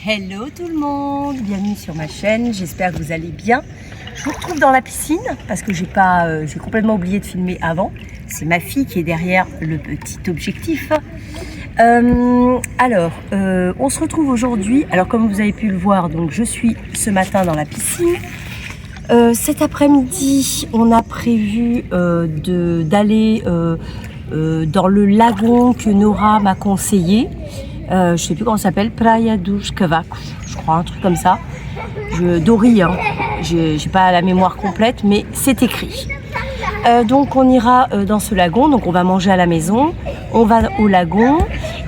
Hello tout le monde, bienvenue sur ma chaîne, j'espère que vous allez bien. Je vous retrouve dans la piscine parce que j'ai complètement oublié de filmer avant. C'est ma fille qui est derrière le petit objectif. On se retrouve aujourd'hui. Alors comme vous avez pu le voir, donc je suis ce matin dans la piscine. Cet après-midi, on a prévu d'aller dans le lagon que Nora m'a conseillé. Je sais plus comment ça s'appelle, Praia dos Cavacos, je crois, un truc comme ça. Dori, hein. J'ai pas la mémoire complète, mais c'est écrit. Donc on ira dans ce lagon, donc on va manger à la maison, on va au lagon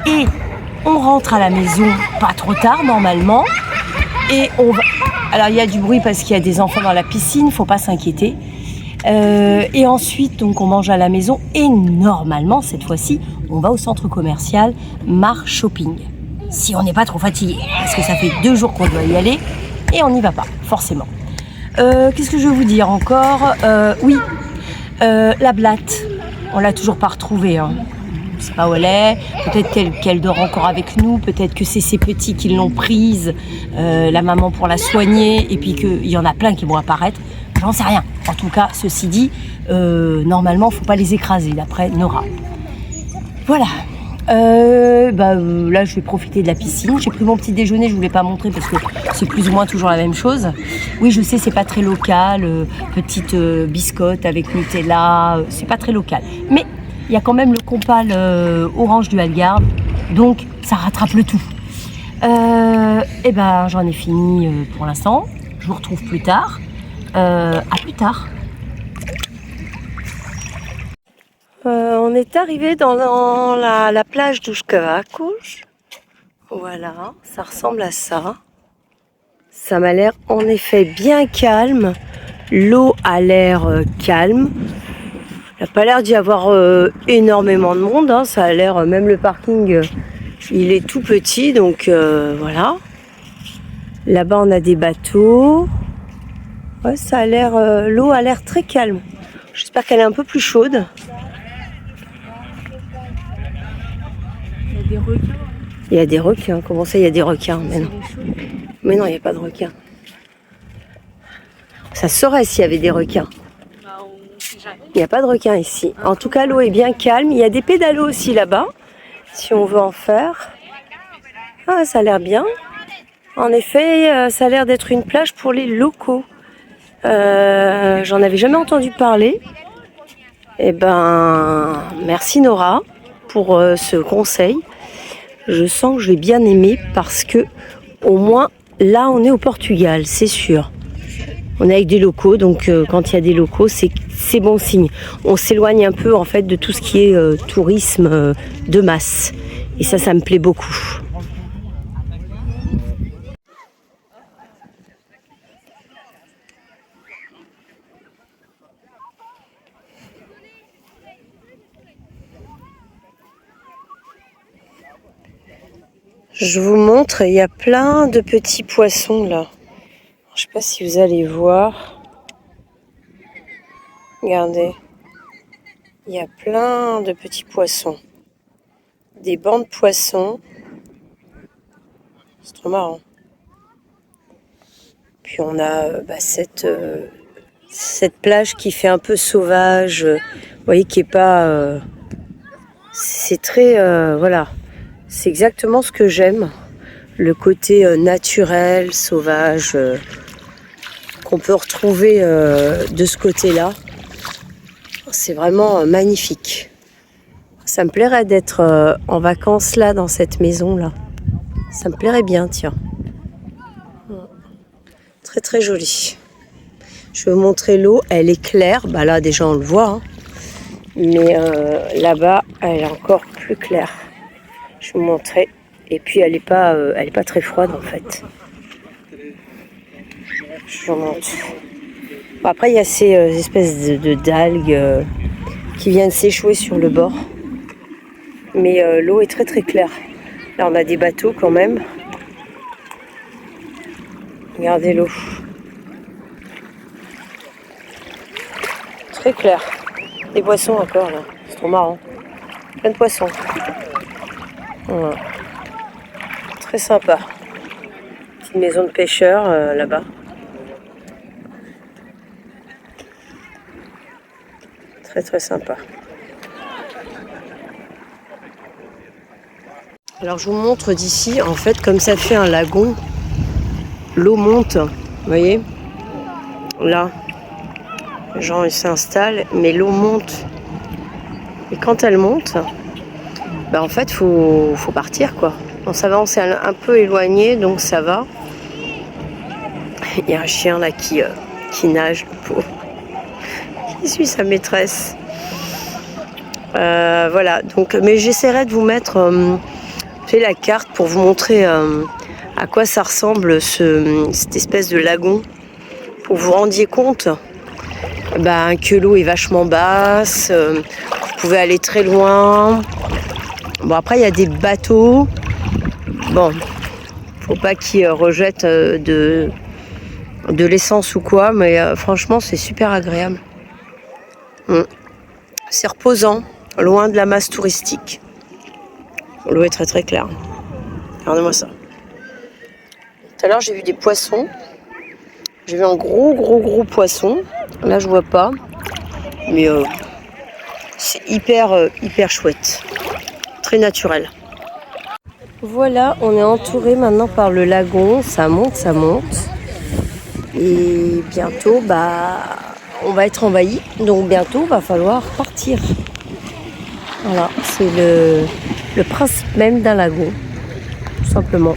et on rentre à la maison pas trop tard normalement. Et on va... Alors il y a du bruit parce qu'il y a des enfants dans la piscine, faut pas s'inquiéter. Et ensuite, donc, on mange à la maison et normalement, cette fois-ci, on va au centre commercial Mar Shopping. Si on n'est pas trop fatigué, parce que ça fait 2 jours qu'on doit y aller et on n'y va pas, forcément. Qu'est-ce que je veux vous dire encore? Oui, la blatte, on l'a toujours pas retrouvée. Hein. Je ne sais pas où elle est, peut-être qu'elle dort encore avec nous, peut-être que c'est ses petits qui l'ont prise, la maman pour la soigner, et puis qu'il y en a plein qui vont apparaître. J'en sais rien. En tout cas, ceci dit, normalement, il ne faut pas les écraser, d'après Nora. Voilà. Là, je vais profiter de la piscine. J'ai pris mon petit déjeuner, je ne voulais pas montrer parce que c'est plus ou moins toujours la même chose. Oui, je sais, c'est pas très local. Petite biscotte avec Nutella, c'est pas très local. Mais il y a quand même le compal orange du Algarve, donc ça rattrape le tout. J'en ai fini pour l'instant. Je vous retrouve plus tard. À plus tard. On est arrivé dans la plage dos Cavacos. Voilà, ça ressemble à ça. Ça m'a l'air en effet bien calme. L'eau a l'air calme. Il n'a pas l'air d'y avoir énormément de monde. Hein. Ça a l'air, même le parking, il est tout petit. Donc voilà. Là-bas, on a des bateaux. Ouais, ça a l'air, l'eau a l'air très calme. J'espère qu'elle est un peu plus chaude. Il y a des requins. Il y a des requins. Comment ça, il y a des requins? Mais non, il n'y a pas de requins. Ça se saurait s'il y avait des requins. Il n'y a pas de requins ici. En tout cas, l'eau est bien calme. Il y a des pédalos aussi là-bas, si on veut en faire. Ah, ça a l'air bien. En effet, ça a l'air d'être une plage pour les locaux. J'en avais jamais entendu parler. Merci Nora pour ce conseil. Je sens que je vais bien aimer parce que au moins là on est au Portugal, c'est sûr. On est avec des locaux, donc quand il y a des locaux, c'est bon signe. On s'éloigne un peu en fait de tout ce qui est tourisme de masse. Et ça me plaît beaucoup. Je vous montre, il y a plein de petits poissons là. Je sais pas si vous allez voir. Regardez. Il y a plein de petits poissons. Des bancs de poissons. C'est trop marrant. Puis on a cette plage qui fait un peu sauvage. Vous voyez, qui est pas... c'est très... voilà. C'est exactement ce que j'aime, le côté naturel, sauvage, qu'on peut retrouver de ce côté-là. C'est vraiment magnifique. Ça me plairait d'être en vacances là, dans cette maison-là. Ça me plairait bien, tiens. Très très joli. Je vais vous montrer l'eau, elle est claire. Bah là déjà on le voit, hein. Mais là-bas, elle est encore plus claire. Je vais vous montrer. Et puis elle est pas très froide en fait. Je vous montre. Bon, après il y a ces espèces de d'algues qui viennent s'échouer sur le bord. Mais l'eau est très très claire. Là on a des bateaux quand même. Regardez l'eau. Très clair. Des poissons encore là. C'est trop marrant. Plein de poissons. Voilà. Très sympa. Petite maison de pêcheurs là-bas. Très très sympa. Alors je vous montre d'ici, en fait comme ça fait un lagon, l'eau monte, vous voyez, là, les gens ils s'installent, mais l'eau monte. Et quand elle monte, ben en fait faut partir quoi. On s'avance, c'est un peu éloigné donc ça va. Il y a un chien là qui nage, le pauvre. Qui suit sa maîtresse. Voilà, donc, mais j'essaierai de vous mettre la carte pour vous montrer à quoi ça ressemble cette espèce de lagon. Pour que vous vous rendiez compte que l'eau est vachement basse, vous pouvez aller très loin. Bon, après, il y a des bateaux. Bon, faut pas qu'ils rejettent de l'essence ou quoi, mais franchement, c'est super agréable. C'est reposant, loin de la masse touristique. L'eau est très très claire. Regardez-moi ça. Tout à l'heure, j'ai vu des poissons. J'ai vu un gros poisson. Là, je vois pas. Mais c'est hyper chouette. Très naturel. Voilà, on est entouré maintenant par le lagon. Ça monte. Et bientôt, on va être envahi. Donc bientôt, va falloir partir. Voilà, c'est le principe même d'un lagon. Tout simplement.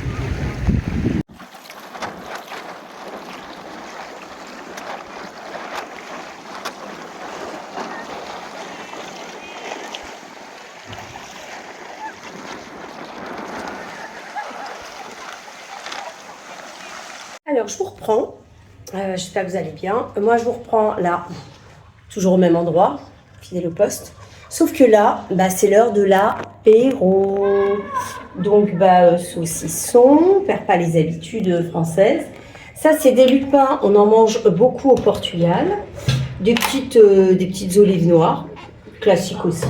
Alors, je vous reprends. J'espère que vous allez bien. Moi, je vous reprends là, toujours au même endroit, fidèle au poste. Sauf que là, c'est l'heure de l'apéro. Donc, saucisson, on perd pas les habitudes françaises. Ça, c'est des lupins. On en mange beaucoup au Portugal. Des petites olives noires, classiques aussi.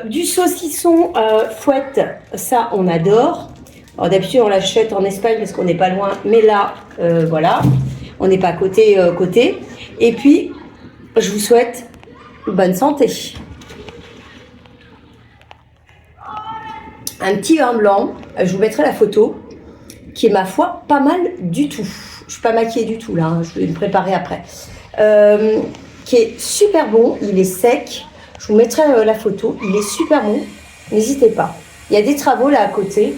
Du saucisson fouette, ça, on adore. Alors d'habitude on l'achète en Espagne parce qu'on n'est pas loin, mais là, voilà, on n'est pas côté. Et puis, je vous souhaite bonne santé. Un petit vin blanc, je vous mettrai la photo, qui est ma foi pas mal du tout. Je suis pas maquillée du tout là, hein, je vais me préparer après. Qui est super bon, il est sec. Je vous mettrai la photo, il est super bon, n'hésitez pas. Il y a des travaux là à côté.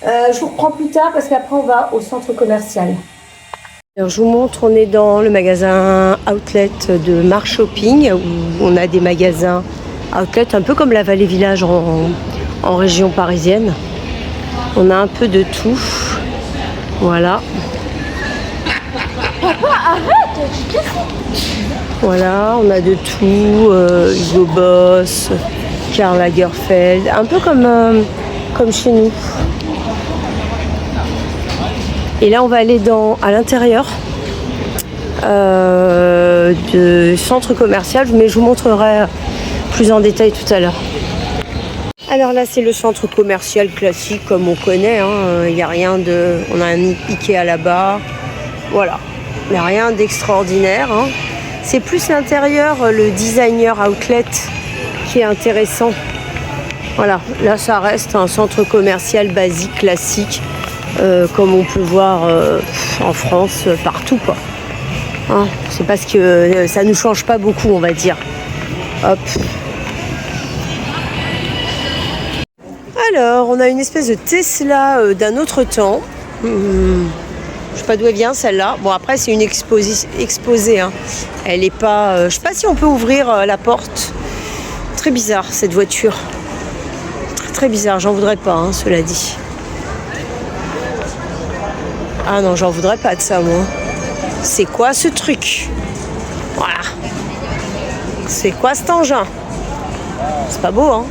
Je vous reprends plus tard parce qu'après on va au centre commercial. Alors je vous montre, on est dans le magasin outlet de Mar Shopping où on a des magasins outlet un peu comme la Vallée Village en région parisienne. On a un peu de tout. Voilà. Papa, arrête! Voilà, on a de tout. Hugo Boss, Karl Lagerfeld, un peu comme chez nous. Et là, on va aller à l'intérieur du centre commercial, mais je vous montrerai plus en détail tout à l'heure. Alors là, c'est le centre commercial classique comme on connaît. Il n'y a rien de... On a un Ikea là-bas. Voilà. Il n'y a rien d'extraordinaire. C'est plus l'intérieur, le designer outlet qui est intéressant. Voilà. Là, ça reste un centre commercial basique, classique. Comme on peut voir en France, partout quoi. C'est parce que ça ne change pas beaucoup, on va dire. Hop. Alors, on a une espèce de Tesla d'un autre temps. Je sais pas d'où elle vient celle-là. Bon, après c'est une exposée. Elle est pas. Je sais pas si on peut ouvrir la porte. Très bizarre cette voiture. Très très bizarre. J'en voudrais pas, cela dit. Ah non, j'en voudrais pas de ça, moi. C'est quoi ce truc? Voilà. C'est quoi cet engin? C'est pas beau,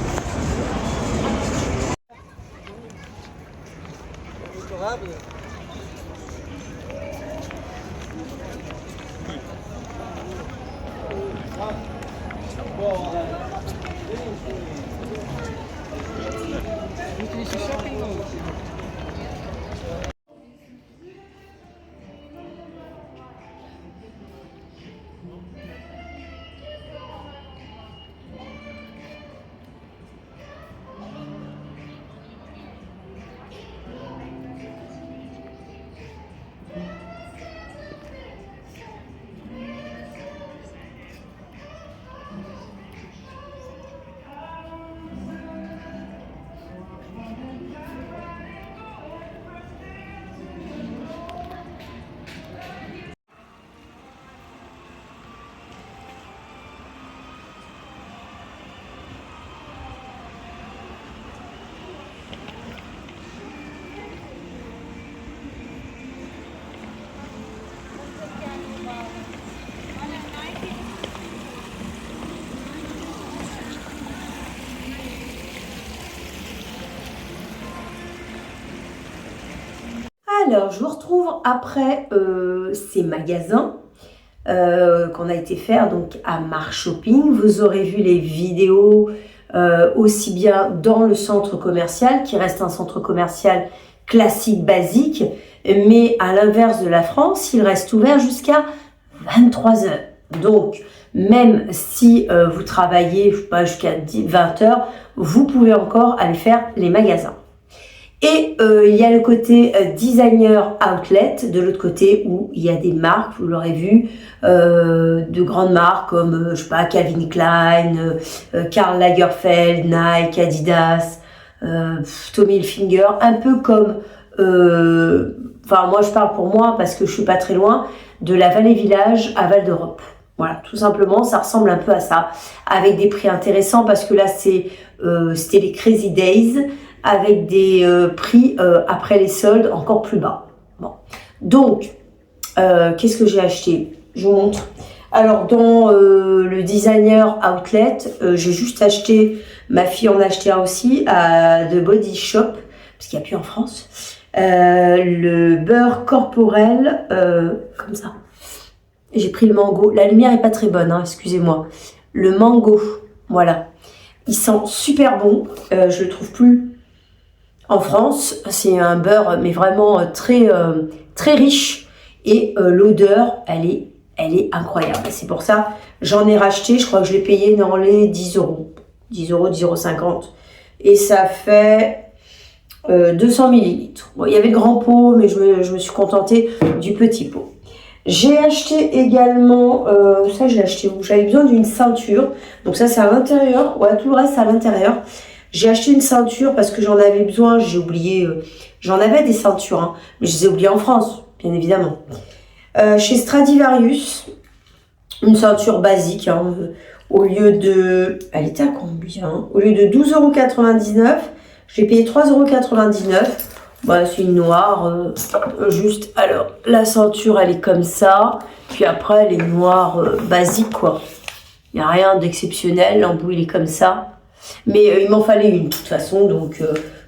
Alors, je vous retrouve après ces magasins qu'on a été faire donc à Marche Shopping. Vous aurez vu les vidéos aussi bien dans le centre commercial, qui reste un centre commercial classique, basique, mais à l'inverse de la France, il reste ouvert jusqu'à 23 heures. Donc, même si vous travaillez jusqu'à 20 heures, vous pouvez encore aller faire les magasins. Et il y a le côté designer outlet, de l'autre côté où il y a des marques, vous l'aurez vu, de grandes marques comme, je sais pas, Calvin Klein, Karl Lagerfeld, Nike, Adidas, Tommy Hilfiger, un peu comme, enfin moi je parle pour moi parce que je suis pas très loin, de la Vallée Village à Val d'Europe. Voilà, tout simplement, ça ressemble un peu à ça, avec des prix intéressants parce que là c'était les Crazy Days, avec des prix après les soldes encore plus bas. Bon. Donc, qu'est-ce que j'ai acheté? Je vous montre. Alors, dans le designer outlet, j'ai juste acheté, ma fille en a acheté un aussi, à The Body Shop, parce qu'il n'y a plus en France, le beurre corporel, comme ça. J'ai pris le mango. La lumière est pas très bonne, hein, excusez-moi. Le mango, voilà. Il sent super bon. Je le trouve plus en France. C'est un beurre, mais vraiment très riche. Et l'odeur, elle est incroyable. C'est pour ça, j'en ai racheté. Je crois que je l'ai payé dans les 10 euros. 10 euros, 10,50 €. Et ça fait 200 millilitres. Bon, il y avait le grand pot, mais je me suis contentée du petit pot. J'ai acheté également, ça je l'ai acheté où? J'avais besoin d'une ceinture, donc ça c'est à l'intérieur, ouais tout le reste c'est à l'intérieur. J'ai acheté une ceinture parce que j'en avais besoin, j'ai oublié, j'en avais des ceintures, hein, mais je les ai oubliées en France, bien évidemment. Chez Stradivarius, une ceinture basique, hein, au lieu de, elle était à combien? Au lieu de 12,99 €, je l'ai payé 3,99 €. Bah, c'est une noire, juste, alors, la ceinture, elle est comme ça, puis après, elle est noire, basique, quoi. Il n'y a rien d'exceptionnel, l'embout, il est comme ça. Mais il m'en fallait une, de toute façon, donc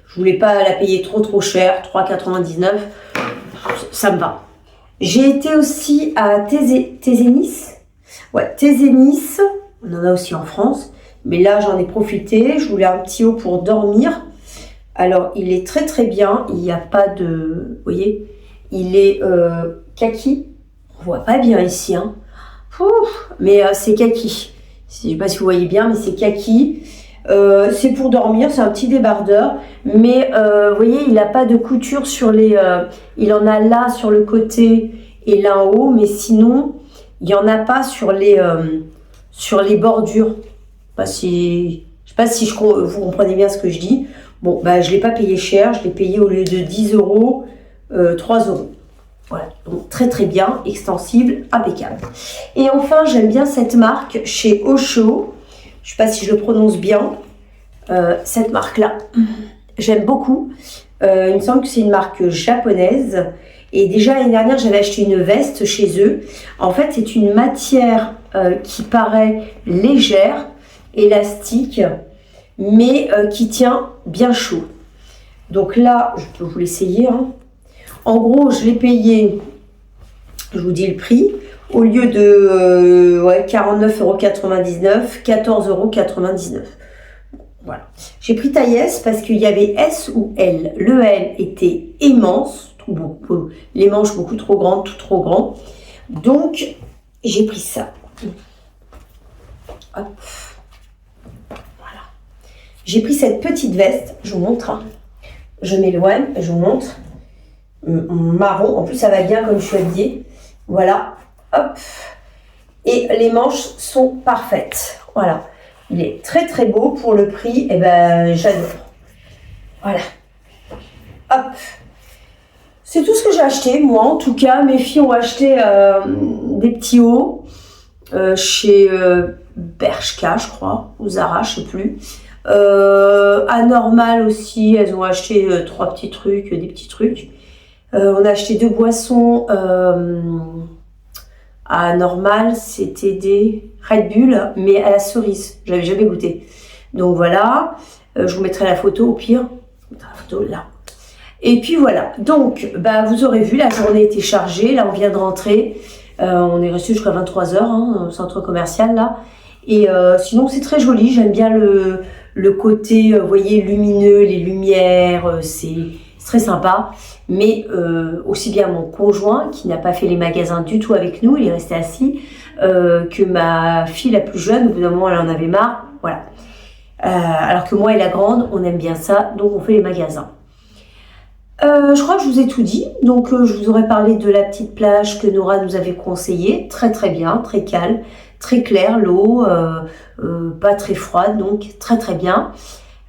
je voulais pas la payer trop cher, 3,99 €, ça me va. J'ai été aussi à Tézénis, ouais, Tézénis, on en a aussi en France, mais là, j'en ai profité, je voulais un petit haut pour dormir. Alors, il est très bien, il n'y a pas de... Vous voyez, il est kaki. On voit pas bien ici, hein. Ouf, mais c'est kaki. Je ne sais pas si vous voyez bien, mais c'est kaki. C'est pour dormir, c'est un petit débardeur. Mais vous voyez, il n'a pas de couture sur les... il en a là sur le côté et là en haut, mais sinon, il n'y en a pas sur les bordures. Je ne sais pas si vous comprenez bien ce que je dis. Bon, bah, je ne l'ai pas payé cher, je l'ai payé au lieu de 10 €, 3 €. Voilà, donc très bien, extensible, impeccable. Et enfin, j'aime bien cette marque chez Osho, je ne sais pas si je le prononce bien, cette marque-là, j'aime beaucoup. Il me semble que c'est une marque japonaise. Et déjà l'année dernière, j'avais acheté une veste chez eux. En fait, c'est une matière qui paraît légère, élastique, mais qui tient bien chaud. Donc là, je peux vous l'essayer. Hein. En gros, je l'ai payé, je vous dis le prix, au lieu de 49,99 €, 14,99 €. Voilà. J'ai pris taille S parce qu'il y avait S ou L. Le L était immense, les manches beaucoup trop grandes, tout trop grand. Donc, j'ai pris ça. Hop. J'ai pris cette petite veste, je vous montre, hein. Je m'éloigne, je vous montre, marron, en plus ça va bien comme je suis habillée, voilà, hop, et les manches sont parfaites, voilà, il est très beau pour le prix, et ben j'adore, voilà, hop, c'est tout ce que j'ai acheté, moi en tout cas, mes filles ont acheté des petits hauts chez Bershka, je crois, ou Zara, je sais plus. Anormal aussi, elles ont acheté 3 petits trucs, des petits trucs. On a acheté 2 boissons à Normal, c'était des Red Bull, mais à la cerise. J'avais jamais goûté. Donc voilà, je vous mettrai la photo au pire. Je vous mettrai la photo là. Et puis voilà, donc vous aurez vu, la journée était chargée, là on vient de rentrer, on est resté jusqu'à 23h au centre commercial là, et sinon c'est très joli, j'aime bien le côté, vous voyez, lumineux, les lumières, c'est très sympa, mais aussi bien mon conjoint qui n'a pas fait les magasins du tout avec nous, il est resté assis, que ma fille la plus jeune, au bout d'un moment elle en avait marre, voilà. Alors que moi et la grande, on aime bien ça, donc on fait les magasins. Je crois que je vous ai tout dit, donc je vous aurais parlé de la petite plage que Nora nous avait conseillée, très très bien, très calme, très claire l'eau, pas très froide, donc très très bien.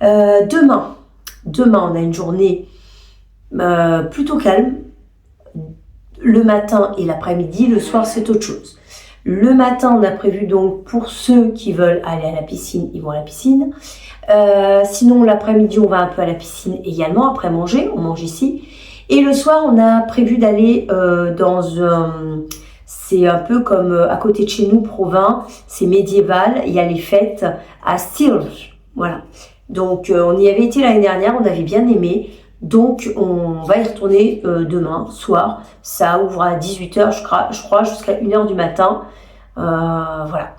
Demain on a une journée plutôt calme, le matin et l'après-midi, le soir c'est autre chose. Le matin, on a prévu donc pour ceux qui veulent aller à la piscine, ils vont à la piscine. Sinon, l'après-midi, on va un peu à la piscine également, après manger, on mange ici. Et le soir, on a prévu d'aller dans un... C'est un peu comme à côté de chez nous, Provins, c'est médiéval, il y a les fêtes à Stilges, voilà. Donc, on y avait été l'année dernière, on avait bien aimé. Donc, on va y retourner demain soir. Ça ouvre à 18h, je crois jusqu'à 1h du matin. Voilà.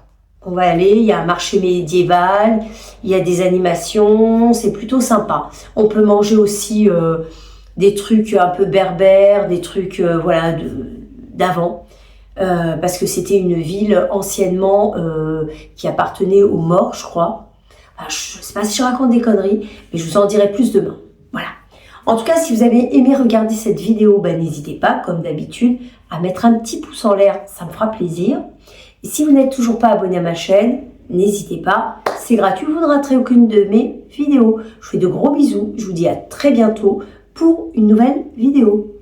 On va aller, il y a un marché médiéval, il y a des animations, c'est plutôt sympa. On peut manger aussi des trucs un peu berbères, des trucs voilà, d'avant. Parce que c'était une ville anciennement qui appartenait aux Maures, je crois. Alors, je ne sais pas si je raconte des conneries, mais je vous en dirai plus demain. Voilà. En tout cas, si vous avez aimé regarder cette vidéo, n'hésitez pas, comme d'habitude, à mettre un petit pouce en l'air, ça me fera plaisir. Et si vous n'êtes toujours pas abonné à ma chaîne, n'hésitez pas, c'est gratuit, vous ne raterez aucune de mes vidéos. Je vous fais de gros bisous, je vous dis à très bientôt pour une nouvelle vidéo.